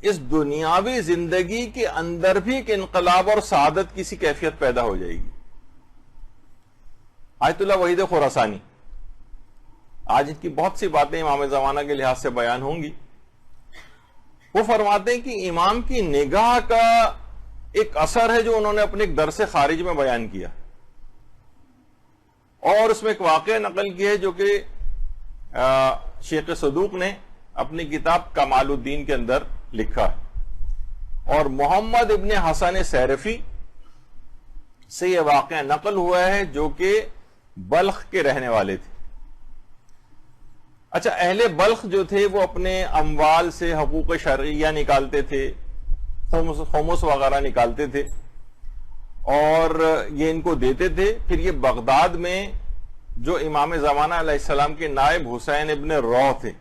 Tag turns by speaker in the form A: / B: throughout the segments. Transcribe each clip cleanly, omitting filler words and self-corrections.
A: اس دنیاوی زندگی کے اندر بھی ایک انقلاب اور سعادت کی سی کیفیت پیدا ہو جائے گی. آیت اللہ وحید خراسانی، آج ان کی بہت سی باتیں امام زمانہ کے لحاظ سے بیان ہوں گی. وہ فرماتے ہیں کہ امام کی نگاہ کا ایک اثر ہے جو انہوں نے اپنے ایک درس خارج میں بیان کیا، اور اس میں ایک واقعہ نقل کیا ہے جو کہ شیخ صدوق نے اپنی کتاب کمال الدین کے اندر لکھا ہے، اور محمد ابن حسن سیرفی سے یہ واقعہ نقل ہوا ہے جو کہ بلخ کے رہنے والے تھے. اچھا، اہل بلخ جو تھے وہ اپنے اموال سے حقوق شرعیہ نکالتے تھے، خمس وغیرہ نکالتے تھے، اور یہ ان کو دیتے تھے. پھر یہ بغداد میں جو امام زمانہ علیہ السلام کے نائب حسین ابن روح تھے،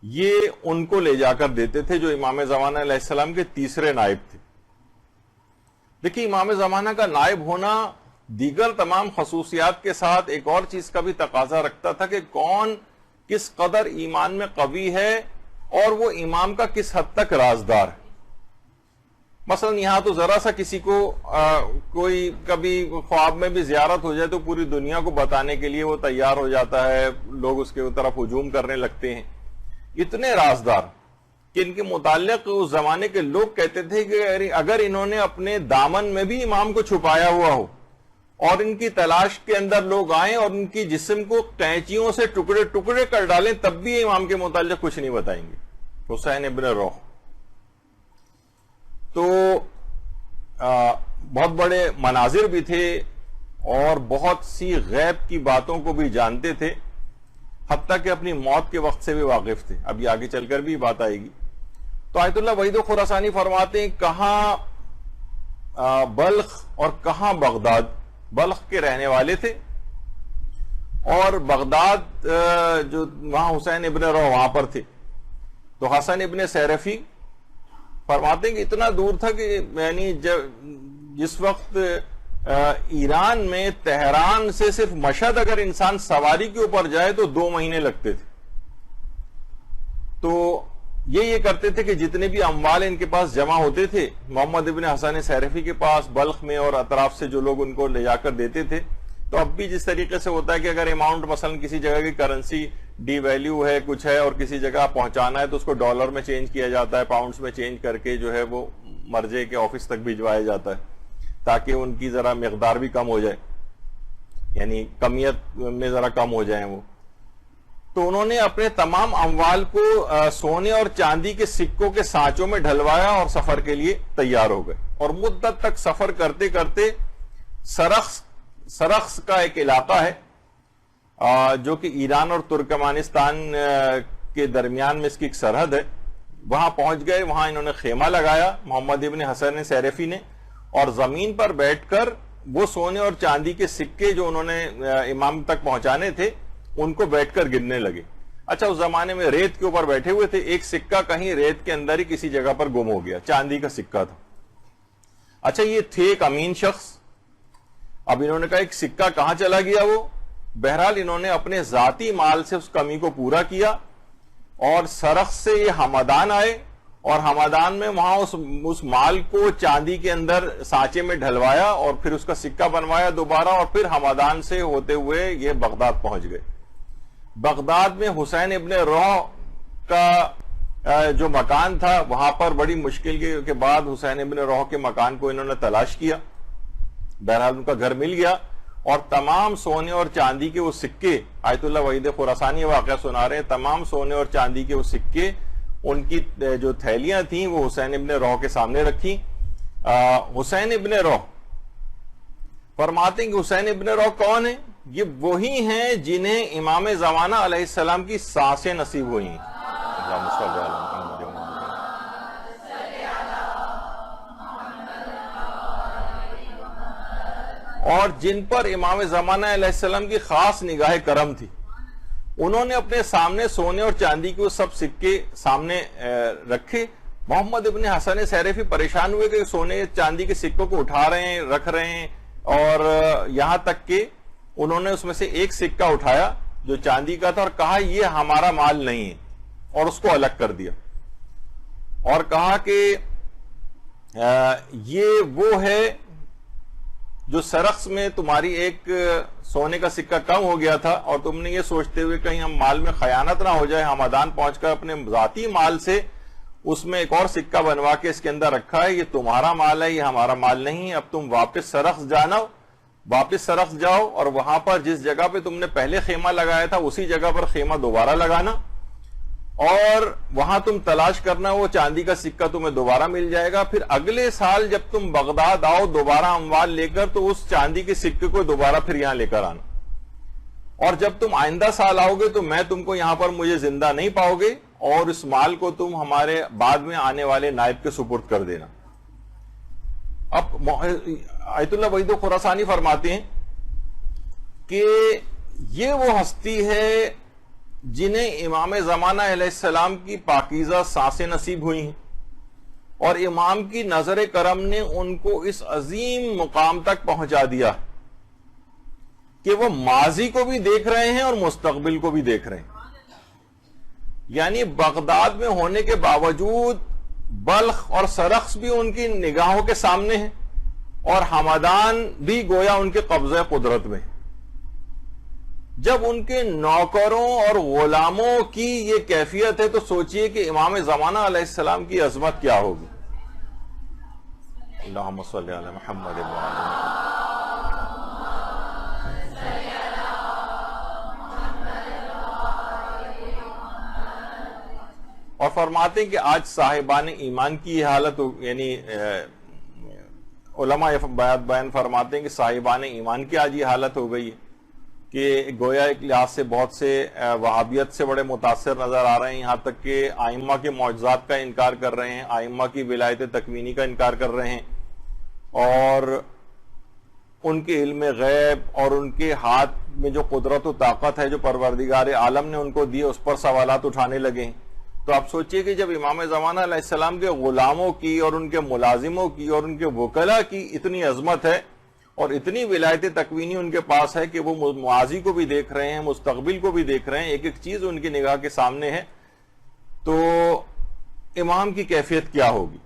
A: یہ ان کو لے جا کر دیتے تھے، جو امام زمانہ علیہ السلام کے تیسرے نائب تھے. دیکھیے، امام زمانہ کا نائب ہونا دیگر تمام خصوصیات کے ساتھ ایک اور چیز کا بھی تقاضا رکھتا تھا کہ کون کس قدر ایمان میں قوی ہے اور وہ امام کا کس حد تک رازدار ہے. مثلا یہاں تو ذرا سا کسی کو کوئی کبھی خواب میں بھی زیارت ہو جائے تو پوری دنیا کو بتانے کے لیے وہ تیار ہو جاتا ہے، لوگ اس کے طرف ہجوم کرنے لگتے ہیں. اتنے رازدار کہ ان کے متعلق اس زمانے کے لوگ کہتے تھے کہ اگر انہوں نے اپنے دامن میں بھی امام کو چھپایا ہوا ہو اور ان کی تلاش کے اندر لوگ آئیں اور ان کی جسم کو قینچیوں سے ٹکڑے ٹکڑے کر ڈالیں، تب بھی امام کے متعلق کچھ نہیں بتائیں گے. حسین ابن روح تو بہت بڑے مناظر بھی تھے اور بہت سی غیب کی باتوں کو بھی جانتے تھے، حتیٰ کہ اپنی موت کے وقت سے بھی واقف تھے. اب یہ آگے چل کر بھی بات آئے گی. تو آیت اللہ وحید خراسانی فرماتے ہیں کہاں بلخ اور کہاں بغداد. بلخ کے رہنے والے تھے، اور بغداد جو وہاں حسین ابن روح وہاں پر تھے. تو حسن ابن سیرفی فرماتے ہیں کہ اتنا دور تھا کہ یعنی جس وقت ایران میں تہران سے صرف مشہد اگر انسان سواری کے اوپر جائے تو 2 مہینے لگتے تھے. تو یہ کرتے تھے کہ جتنے بھی اموال ان کے پاس جمع ہوتے تھے محمد ابن حسن سیرفی کے پاس بلخ میں اور اطراف سے جو لوگ ان کو لے جا کر دیتے تھے. تو اب بھی جس طریقے سے ہوتا ہے کہ اگر اماؤنٹ مثلا کسی جگہ کی کرنسی ڈی ویلیو ہے کچھ ہے اور کسی جگہ پہنچانا ہے تو اس کو ڈالر میں چینج کیا جاتا ہے، پاؤنڈز میں چینج کر کے جو ہے وہ مرجع کے آفس تک بھجوایا جاتا ہے تاکہ ان کی ذرا مقدار بھی کم ہو جائے، یعنی کمیت میں ذرا کم ہو جائیں وہ. تو انہوں نے اپنے تمام اموال کو سونے اور چاندی کے سکوں کے سانچوں میں ڈھلوایا اور سفر کے لیے تیار ہو گئے. اور مدت تک سفر کرتے کرتے سرخس کا ایک علاقہ ہے جو کہ ایران اور ترکمانستان کے درمیان میں اس کی ایک سرحد ہے، وہاں پہنچ گئے. وہاں انہوں نے خیمہ لگایا محمد ابن حسن سیرفی نے، اور زمین پر بیٹھ کر وہ سونے اور چاندی کے سکے جو انہوں نے امام تک پہنچانے تھے ان کو بیٹھ کر گننے لگے. اچھا، اس زمانے میں ریت کے اوپر بیٹھے ہوئے تھے، ایک سکہ کہیں ریت کے اندر ہی کسی جگہ پر گم ہو گیا، چاندی کا سکہ تھا. اچھا، یہ تھے ایک امین شخص. اب انہوں نے کہا ایک سکہ کہاں چلا گیا وہ. بہرحال انہوں نے اپنے ذاتی مال سے اس کمی کو پورا کیا، اور سرخ سے یہ ہمدان آئے اور ہمدان میں وہاں اس مال کو چاندی کے اندر سانچے میں ڈھلوایا اور پھر اس کا سکہ بنوایا دوبارہ، اور پھر ہمدان سے ہوتے ہوئے یہ بغداد پہنچ گئے. بغداد میں حسین ابن روح کا جو مکان تھا وہاں پر بڑی مشکل کے بعد حسین ابن روح کے مکان کو انہوں نے تلاش کیا. بہرحال ان کا گھر مل گیا، اور تمام سونے اور چاندی کے وہ سکے، آیت اللہ وحید خراسانی واقعہ سنا رہے ہیں، تمام سونے اور چاندی کے وہ سکے ان کی جو تھیلیاں تھیں وہ حسین ابن روح کے سامنے رکھی. حسین ابن روح فرماتے ہیں کہ حسین ابن روح کون ہیں؟ یہ وہی ہیں جنہیں امام زمانہ علیہ السلام کی سانسیں نصیب ہوئی ہیں. اور جن پر امام زمانہ علیہ السلام کی خاص نگاہ کرم تھی. انہوں نے اپنے سامنے سونے اور چاندی کے وہ سب سکے سامنے رکھے. محمد ابن حسن سیرفی پریشان ہوئے کہ سونے چاندی کے سکوں کو اٹھا رہے ہیں، رکھ رہے ہیں، اور یہاں تک کہ انہوں نے اس میں سے ایک سکہ اٹھایا جو چاندی کا تھا اور کہا یہ ہمارا مال نہیں ہے، اور اس کو الگ کر دیا. اور کہا کہ یہ وہ ہے جو سرخس میں تمہاری ایک سونے کا سکہ کم ہو گیا تھا اور تم نے یہ سوچتے ہوئے کہیں ہم مال میں خیانت نہ ہو جائے، ہمدان پہنچ کر اپنے ذاتی مال سے اس میں ایک اور سکہ بنوا کے اس کے اندر رکھا ہے، یہ تمہارا مال ہے، یہ ہمارا مال نہیں ہے، اب تم واپس سرخس جاؤ اور وہاں پر جس جگہ پہ تم نے پہلے خیمہ لگایا تھا اسی جگہ پر خیمہ دوبارہ لگانا، اور وہاں تم تلاش کرنا، وہ چاندی کا سکہ تمہیں دوبارہ مل جائے گا۔ پھر اگلے سال جب تم بغداد آؤ دوبارہ اموال لے کر تو اس چاندی کے سکے کو دوبارہ پھر یہاں لے کر آنا، اور جب تم آئندہ سال آؤ گے تو میں تم کو یہاں پر مجھے زندہ نہیں پاؤ گے، اور اس مال کو تم ہمارے بعد میں آنے والے نائب کے سپرد کر دینا۔ اب آیت اللہ وحید خراسانی فرماتے ہیں کہ یہ وہ ہستی ہے جنہیں امام زمانہ علیہ السلام کی پاکیزہ سانسیں نصیب ہوئی ہیں، اور امام کی نظر کرم نے ان کو اس عظیم مقام تک پہنچا دیا کہ وہ ماضی کو بھی دیکھ رہے ہیں اور مستقبل کو بھی دیکھ رہے ہیں۔ یعنی بغداد میں ہونے کے باوجود بلخ اور سرخس بھی ان کی نگاہوں کے سامنے ہیں، اور ہمدان بھی گویا ان کے قبضہ قدرت میں۔ جب ان کے نوکروں اور غلاموں کی یہ کیفیت ہے تو سوچئے کہ امام زمانہ علیہ السلام کی عظمت کیا ہوگی۔ اللہم صلی علی محمد اور فرماتے ہیں کہ آج صاحبان ایمان کی یہ حالت، یعنی علماء بیان فرماتے ہیں کہ صاحبان ایمان کی آج یہ حالت ہو گئی ہے کہ گویا ایک لحاظ سے بہت سے وہابیت سے بڑے متاثر نظر آ رہے ہیں، یہاں تک کہ آئمہ کے معجزات کا انکار کر رہے ہیں، آئمہ کی ولایت تکوینی کا انکار کر رہے ہیں، اور ان کے علم غیب اور ان کے ہاتھ میں جو قدرت و طاقت ہے جو پروردگار عالم نے ان کو دی اس پر سوالات اٹھانے لگے ہیں۔ تو آپ سوچئے کہ جب امام زمانہ علیہ السلام کے غلاموں کی اور ان کے ملازموں کی اور ان کے وکلاء کی اتنی عظمت ہے اور اتنی ولایت تکوینی ان کے پاس ہے کہ وہ ماضی کو بھی دیکھ رہے ہیں، مستقبل کو بھی دیکھ رہے ہیں، ایک ایک چیز ان کی نگاہ کے سامنے ہے، تو امام کی کیفیت کیا ہوگی۔